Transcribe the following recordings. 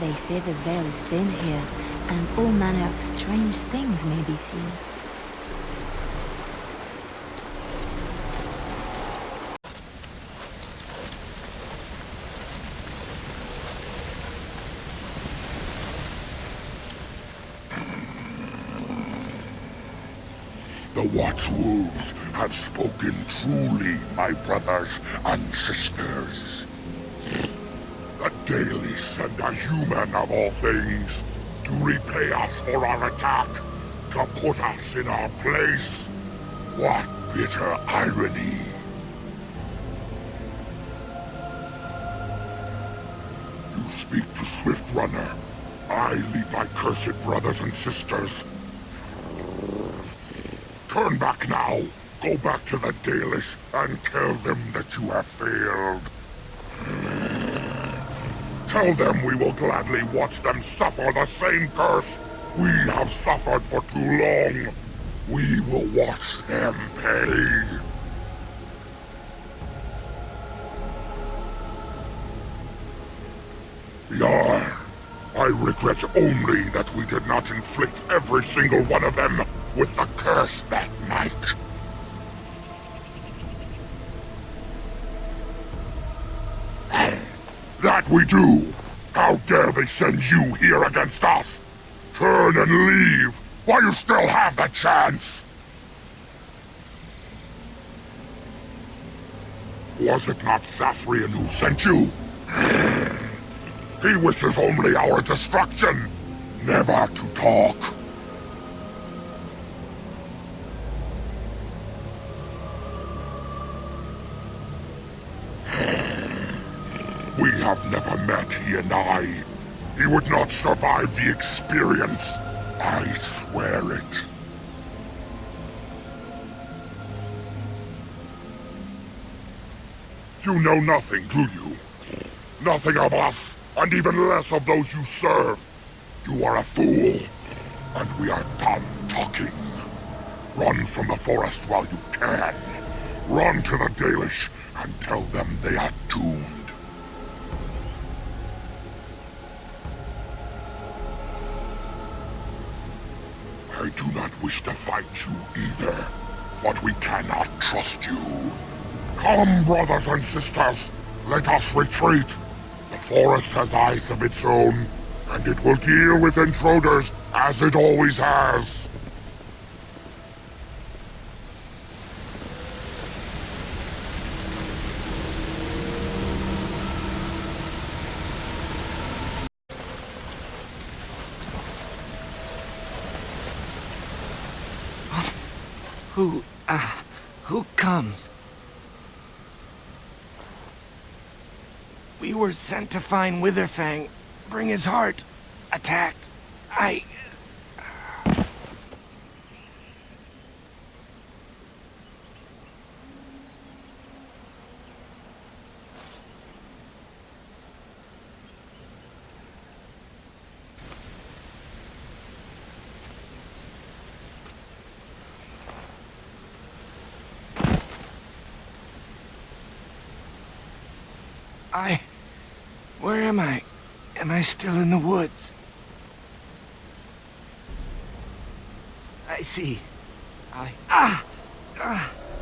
They say the veil is thin here, and all manner of strange things may be seen. The Watchwolves have spoken truly, my brothers and sisters. A Dalish and a human of all things, to repay us for our attack, to put us in our place. What bitter irony. You speak to Swift Runner. I lead my cursed brothers and sisters. Turn back now. Go back to the Dalish and tell them that you have failed. Tell them we will gladly watch them suffer the same curse we have suffered for too long. We will watch them pay. Yar, I regret only that we did not inflict every single one of them with the curse that night. That we do! How dare they send you here against us? Turn and leave while you still have the chance! Was it not Sathrian who sent you? He wishes only our destruction, never to talk. We have never met, he and I. He would not survive the experience. I swear it. You know nothing, do you? Nothing of us, and even less of those you serve. You are a fool, and we are done talking. Run from the forest while you can. Run to the Dalish and tell them they are doomed. I do not wish to fight you either, but we cannot trust you. Come, brothers and sisters, let us retreat. The forest has eyes of its own, and it will deal with intruders as it always has. Who comes? We were sent to find Witherfang, bring his heart. Attacked. Where am I? Am I still in the woods? I see.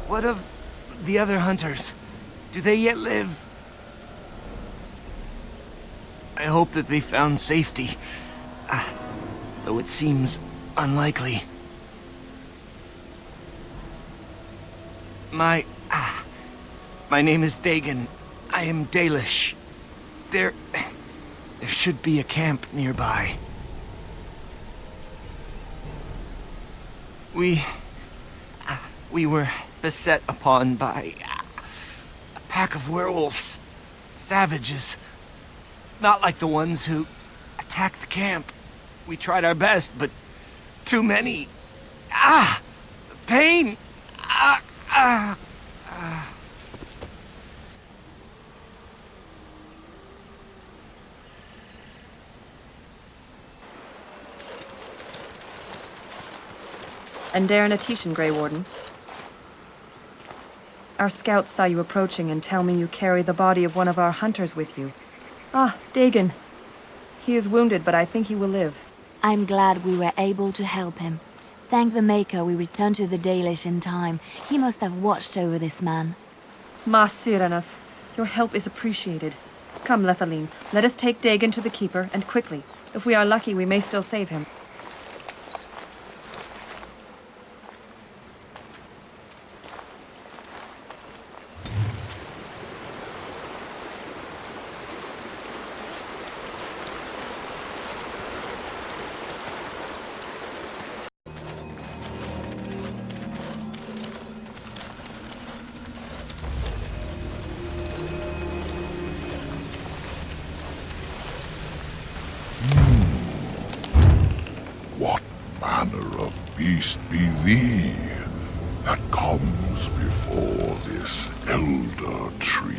What of the other hunters? Do they yet live? I hope that they found safety, though it seems unlikely. My name is Dagon. I am Dalish. There should be a camp nearby. We were beset upon by a pack of werewolves. Savages. Not like the ones who attacked the camp. We tried our best, but too many. Pain! And Darren Atishan, Grey Warden. Our scouts saw you approaching and tell me you carry the body of one of our hunters with you. Ah, Dagon. He is wounded, but I think he will live. I'm glad we were able to help him. Thank the Maker we returned to the Dalish in time. He must have watched over this man. Ma Sirenas, your help is appreciated. Come, Lethaline, let us take Dagon to the Keeper, and quickly. If we are lucky, we may still save him. What manner of beast be thee that comes before this elder tree?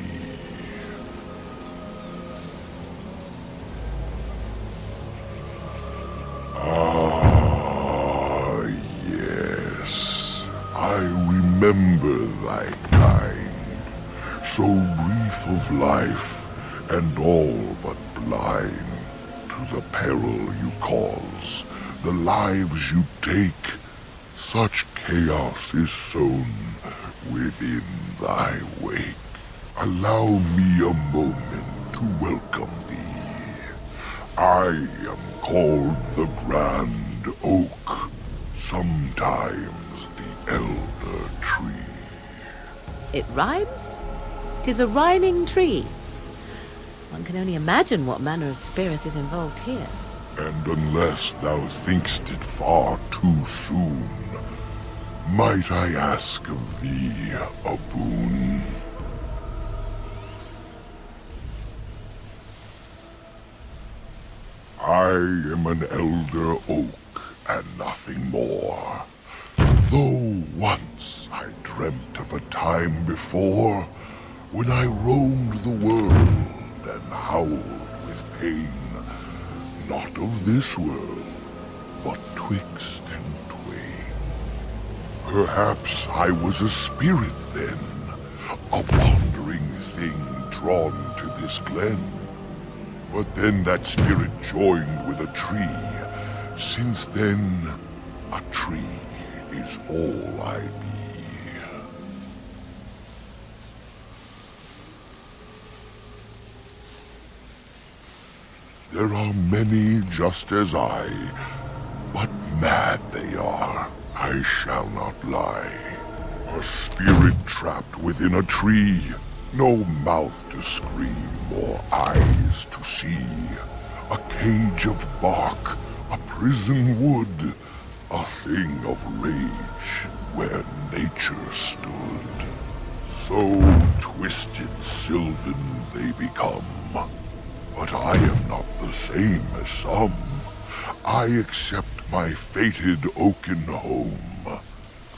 Ah, yes, I remember thy kind, so brief of life and all but blind to the peril you cause, the lives you take. Such chaos is sown within thy wake. Allow me a moment to welcome thee. I am called the Grand Oak, sometimes the Elder Tree. It rhymes? 'Tis a rhyming tree. One can only imagine what manner of spirit is involved here. And unless thou think'st it far too soon, might I ask of thee a boon? I am an elder oak and nothing more. Though once I dreamt of a time before when I roamed the world and howled with pain, not of this world, but twixt and twain. Perhaps I was a spirit then, a wandering thing drawn to this glen. But then that spirit joined with a tree. Since then, a tree is all I be. There are many just as I, but mad they are, I shall not lie. A spirit trapped within a tree, no mouth to scream or eyes to see. A cage of bark, a prison wood, a thing of rage where nature stood. So twisted sylvan they become. But I am not the same as some. I accept my fated oaken home.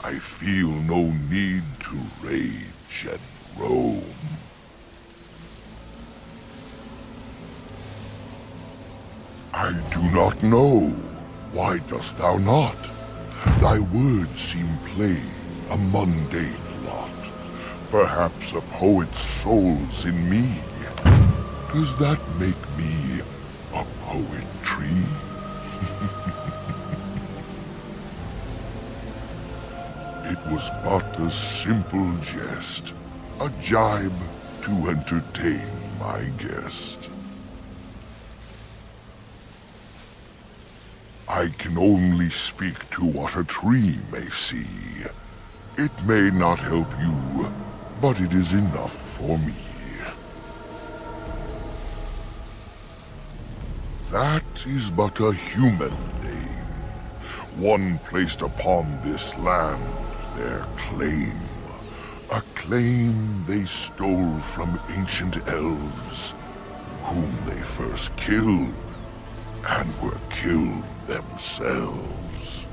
I feel no need to rage and roam. I do not know. Why dost thou not? Thy words seem plain, a mundane lot. Perhaps a poet's soul's in me. Does that make me a poetry? It was but a simple jest, a jibe to entertain my guest. I can only speak to what a tree may see. It may not help you, but it is enough for me. That is but a human name, one placed upon this land their claim. A claim they stole from ancient elves, whom they first killed, and were killed themselves.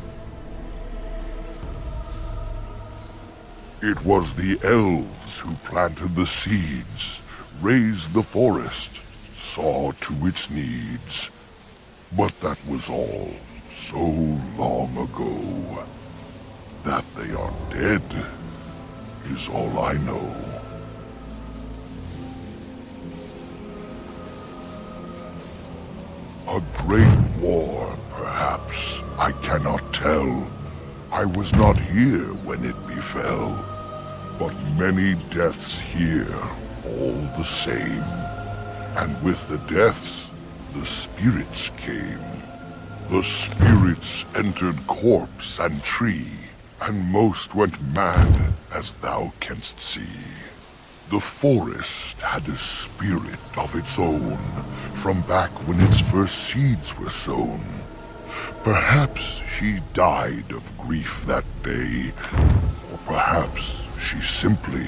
It was the elves who planted the seeds, raised the forest, saw to its needs. But that was all so long ago. That they are dead is all I know. A great war, perhaps. I cannot tell. I was not here when it befell. But many deaths here, all the same. And with the deaths, the spirits came. The spirits entered corpse and tree, and most went mad, as thou canst see. The forest had a spirit of its own, from back when its first seeds were sown. Perhaps she died of grief that day, or perhaps she simply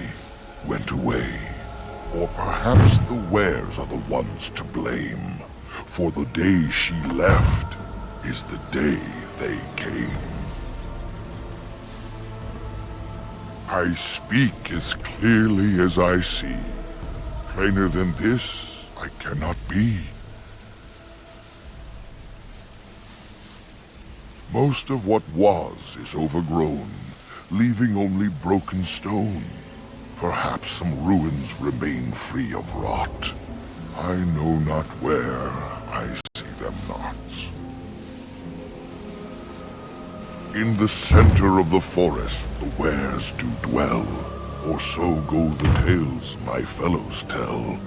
went away. Or perhaps the wares are the ones to blame, for the day she left is the day they came. I speak as clearly as I see. Plainer than this, I cannot be. Most of what was is overgrown, leaving only broken stone. Perhaps some ruins remain free of rot. I know not where, I see them not. In the center of the forest the wares do dwell, or so go the tales my fellows tell.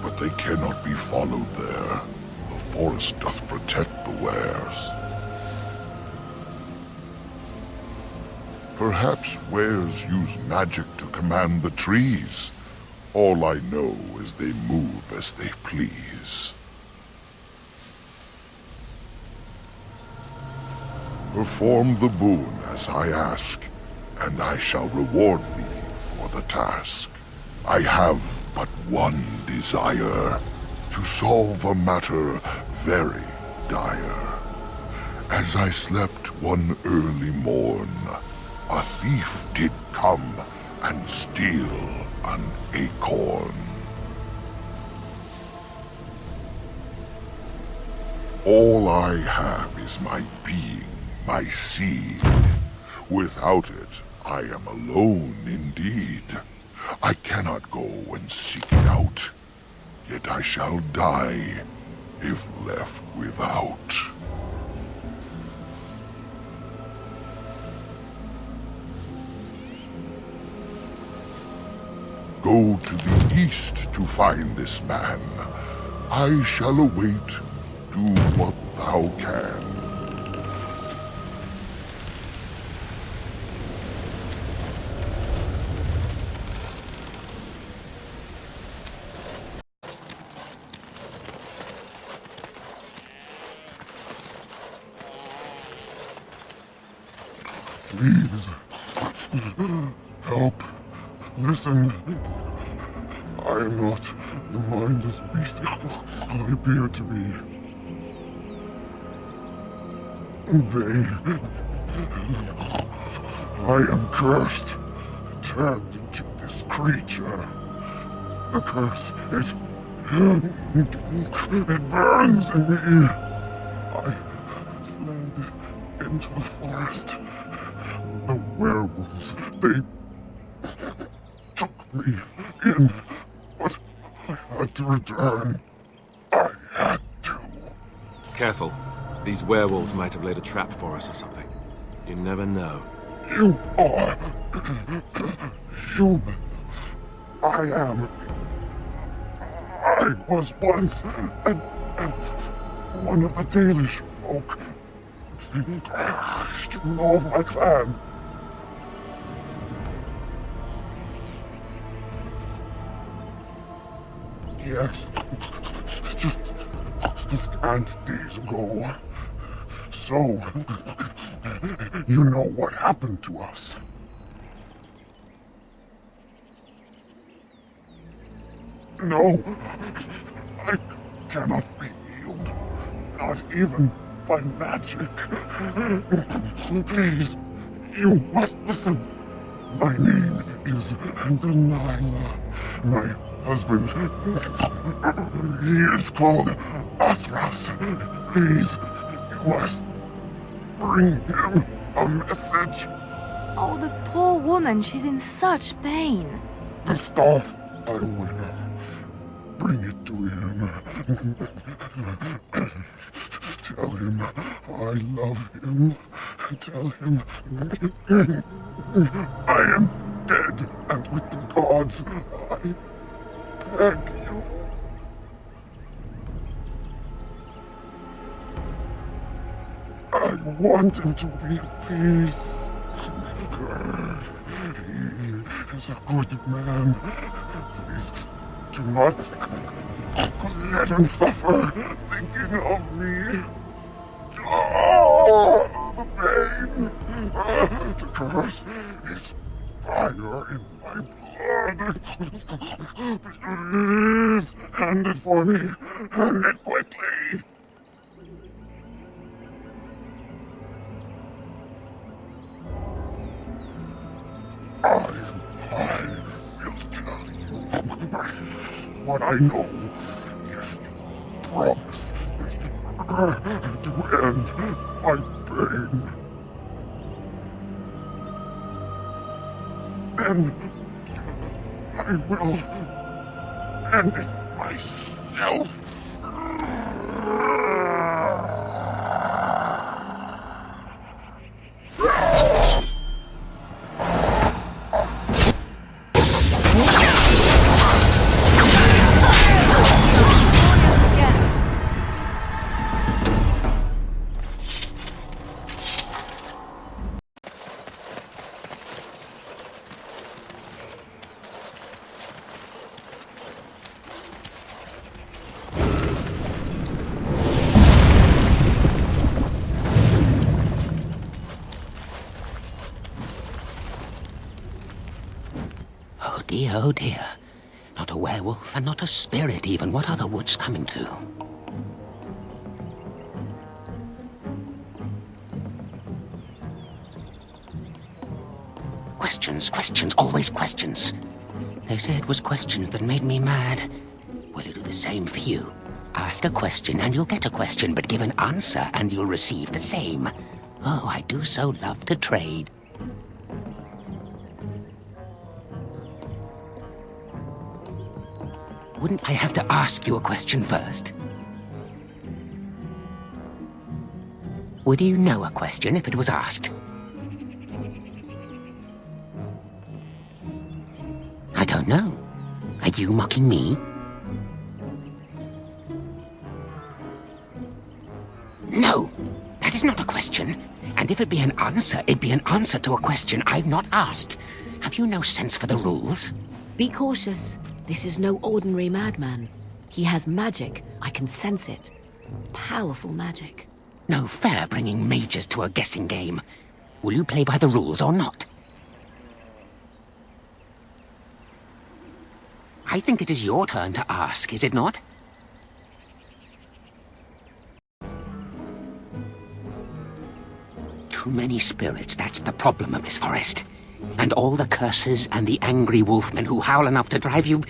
But they cannot be followed there. The forest doth protect the wares. Perhaps wares use magic to command the trees. All I know is they move as they please. Perform the boon as I ask, and I shall reward thee for the task. I have but one desire, to solve a matter very dire. As I slept one early morn, a thief did come and steal an acorn. All I have is my being, my seed. Without it, I am alone indeed. I cannot go and seek it out, yet I shall die if left without. Go to the east to find this man. I shall await. Do what thou can. Please, help. Listen. I am not the mindless beast I appear to be. I am cursed, turned into this creature. The curse, it burns in me. I fled into the forest. The werewolves, they took me in, but I had to return. I had to. Careful. These werewolves might have laid a trap for us or something. You never know. You are human. I was once an elf, one of the Dalish folk. You know of my clan. Yes, just a scant days ago. So, you know what happened to us. No, I cannot be healed, not even by magic. Please, you must listen. My name is Delilah. My husband, he is called Athras. Please, you must bring him a message. Oh, the poor woman, she's in such pain. The staff I wear. Bring it to him. him I love him. Tell him I am dead and with the gods. I beg you. I want him to be at peace. He is a good man. Please do not let him suffer thinking of me. Oh, the pain! The curse is fire in my blood. Please, hand it for me. Hand it quickly. I will tell you what I know if you promise to end my pain. Then I will end it myself. Oh dear. Not a werewolf and not a spirit even. What are the woods coming to? Questions, always questions. They say it was questions that made me mad. Will it do the same for you? Ask a question and you'll get a question, but give an answer and you'll receive the same. Oh, I do so love to trade. Wouldn't I have to ask you a question first? Would you know a question if it was asked? I don't know. Are you mocking me? No, that is not a question. And if it be an answer, it'd be an answer to a question I've not asked. Have you no sense for the rules? Be cautious. This is no ordinary madman. He has magic. I can sense it. Powerful magic. No fair bringing mages to a guessing game. Will you play by the rules or not? I think it is your turn to ask, is it not? Too many spirits, that's the problem of this forest. And all the curses and the angry wolfmen who howl enough to drive you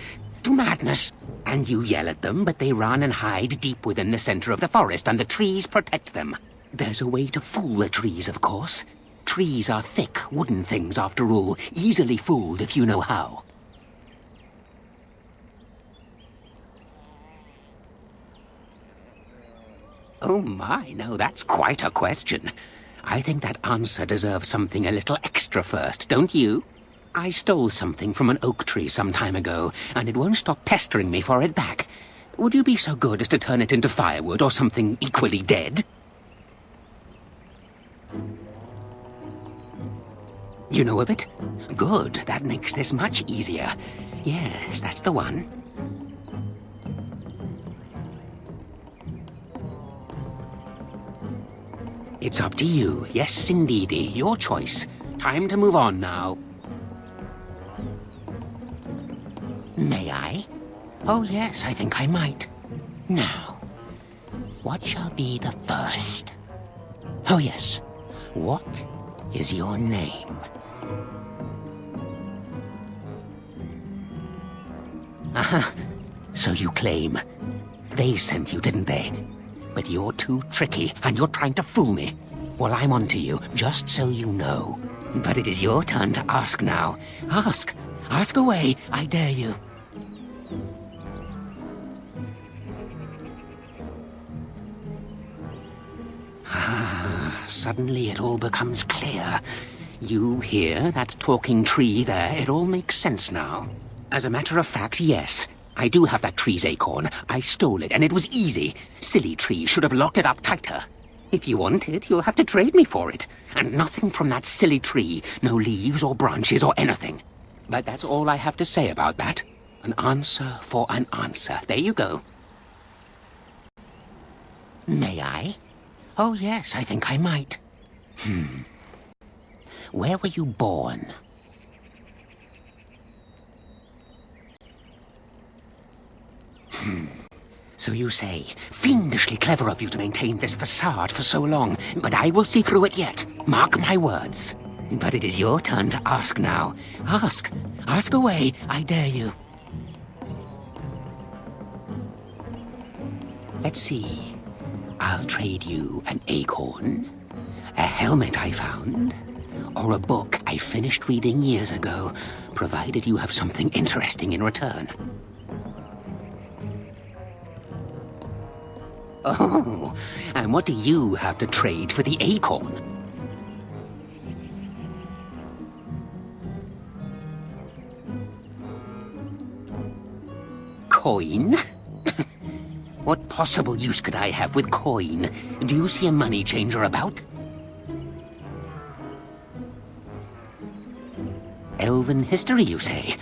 to madness. And you yell at them, but they run and hide deep within the center of the forest, and the trees protect them. There's a way to fool the trees, of course. Trees are thick, wooden things, after all, easily fooled if you know how. Oh my, no, that's quite a question. I think that answer deserves something a little extra first, don't you? I stole something from an oak tree some time ago, and it won't stop pestering me for it back. Would you be so good as to turn it into firewood or something equally dead? You know of it? Good, that makes this much easier. Yes, that's the one. It's up to you. Yes, indeedy. Your choice. Time to move on now. May I? Oh, yes, I think I might. Now, what shall be the first? Oh, yes. What is your name? Aha. So you claim. They sent you, didn't they? But you're too tricky, and you're trying to fool me. Well, I'm on to you, just so you know. But it is your turn to ask now. Ask. Ask away, I dare you. suddenly it all becomes clear. You hear that talking tree there? It all makes sense now. As a matter of fact, yes. I do have that tree's acorn. I stole it, and it was easy. Silly tree should have locked it up tighter. If you want it, you'll have to trade me for it. And nothing from that silly tree. No leaves or branches or anything. But that's all I have to say about that. An answer for an answer. There you go. May I? Oh, yes, I think I might. Where were you born? So you say. Fiendishly clever of you to maintain this facade for so long, but I will see through it yet. Mark my words. But it is your turn to ask now. Ask. Ask away, I dare you. Let's see. I'll trade you an acorn, a helmet I found, or a book I finished reading years ago, provided you have something interesting in return. Oh, and what do you have to trade for the acorn? Coin? What possible use could I have with coin? Do you see a money changer about? Elven history, you say?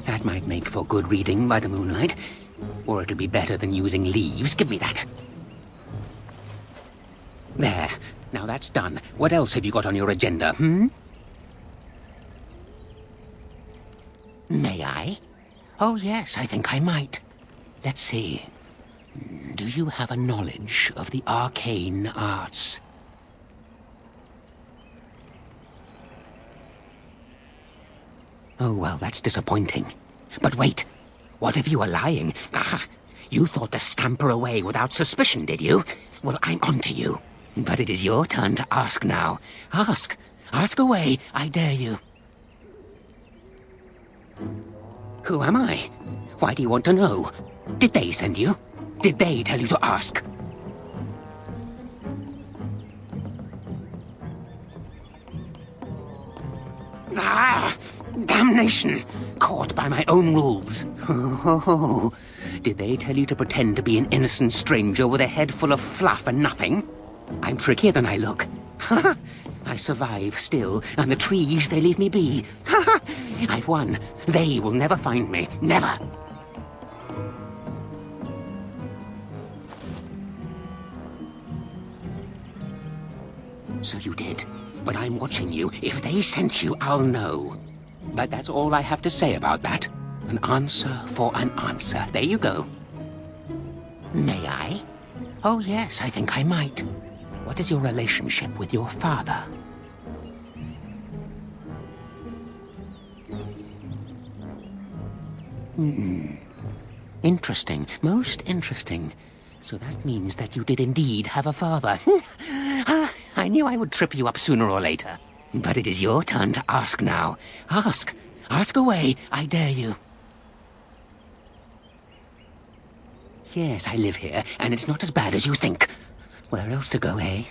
That might make for good reading by the moonlight. Or it'll be better than using leaves. Give me that. There. Now that's done. What else have you got on your agenda, May I? Oh, yes, I think I might. Let's see. Do you have a knowledge of the arcane arts? Oh, well, that's disappointing. But wait. What if you are lying? Ah, you thought to scamper away without suspicion, did you? Well, I'm onto you. But it is your turn to ask now. Ask. Ask away, I dare you. Who am I? Why do you want to know? Did they send you? Did they tell you to ask? Ah! Damnation! Caught by my own rules. Oh, did they tell you to pretend to be an innocent stranger with a head full of fluff and nothing? I'm trickier than I look. I survive still, and the trees, they leave me be. I've won. They will never find me. Never. So you did. But I'm watching you. If they sent you, I'll know. But that's all I have to say about that. An answer for an answer. There you go. May I? Oh, yes, I think I might. What is your relationship with your father? Interesting. Most interesting. So that means that you did indeed have a father. I knew I would trip you up sooner or later. But it is your turn to ask now. Ask. Ask away, I dare you. Yes, I live here, and it's not as bad as you think. Where else to go, eh?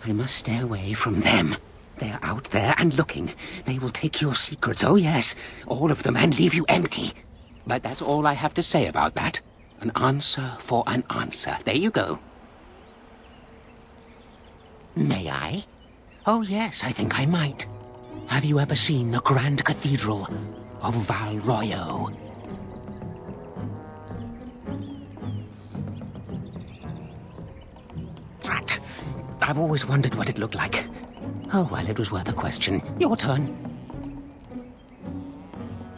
I must stay away from them. They're out there and looking. They will take your secrets, oh yes, all of them, and leave you empty. But that's all I have to say about that. An answer for an answer. There you go. May I? Oh, yes, I think I might. Have you ever seen the Grand Cathedral of Val Royo? Drat. I've always wondered what it looked like. Oh, well, it was worth a question. Your turn.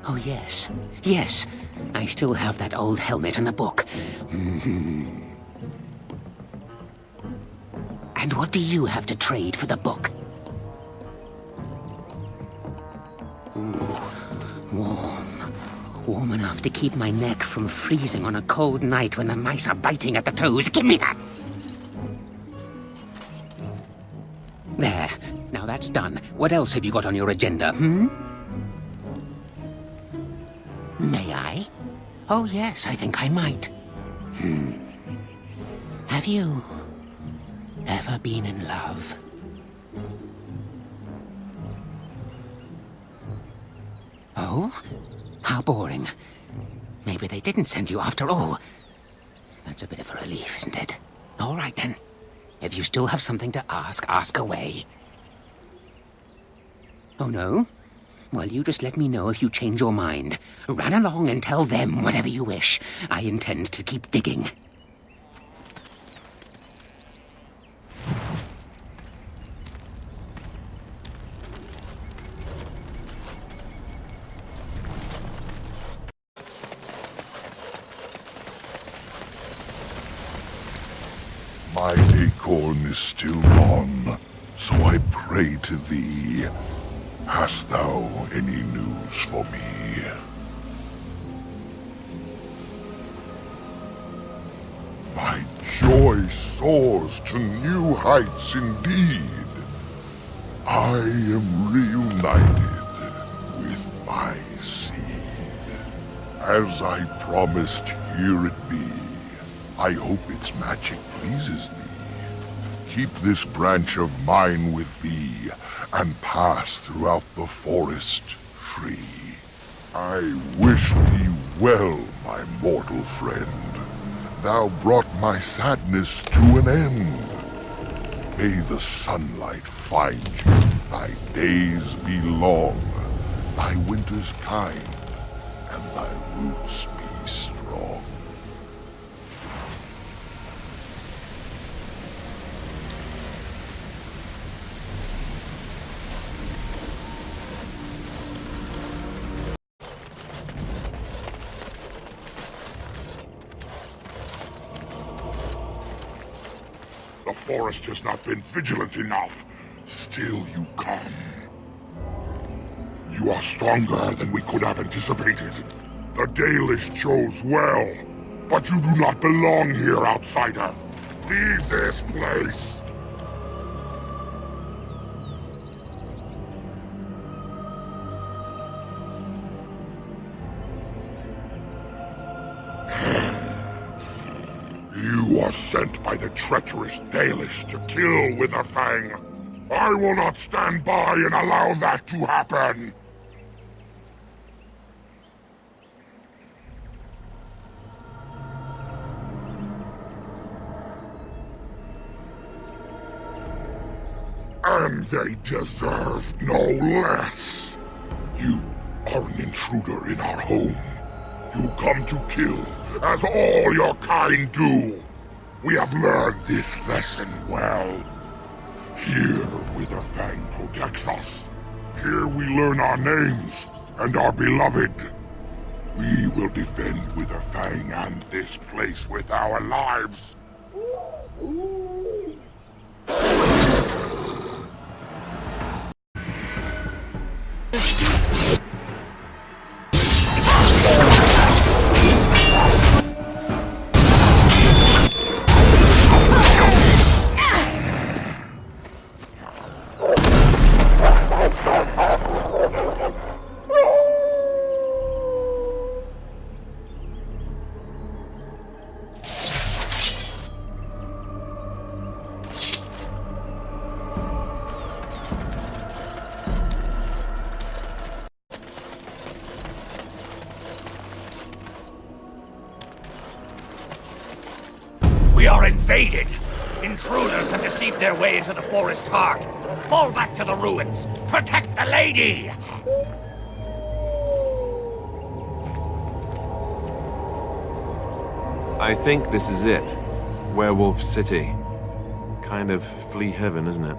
Oh, yes. Yes. I still have that old helmet and the book. And what do you have to trade for the book? Ooh, warm. Warm enough to keep my neck from freezing on a cold night when the mice are biting at the toes. Give me that! There. Now that's done. What else have you got on your agenda, May I? Oh, yes, I think I might. Have you ever been in love? Oh? How boring. Maybe they didn't send you after all. That's a bit of a relief, isn't it? All right, then. If you still have something to ask, ask away. Oh, no? Well, you just let me know if you change your mind. Run along and tell them whatever you wish. I intend to keep digging. My acorn is still on, so I pray to thee. Hast thou any news for me? My joy soars to new heights indeed. I am reunited with my seed. As I promised, here it be. I hope its magic pleases thee. Keep this branch of mine with thee, and pass throughout the forest free. I wish thee well, my mortal friend. Thou brought my sadness to an end. May the sunlight find you, thy days be long, thy winters kind, and thy roots be strong. The forest has not been vigilant enough. Still you come. You are stronger than we could have anticipated. The Dalish chose well, but you do not belong here, outsider. Leave this place. You are sent by the treacherous Dalish to kill Witherfang. I will not stand by and allow that to happen. And they deserve no less. You are an intruder in our home. You come to kill, as all your kind do. We have learned this lesson well. Here, Witherfang protects us. Here we learn our names and are beloved. We will defend Witherfang and this place with our lives. We are invaded! Intruders have deceived their way into the forest's heart. Fall back to the ruins! Protect the lady! I think this is it. Werewolf City. Kind of flea heaven, isn't it?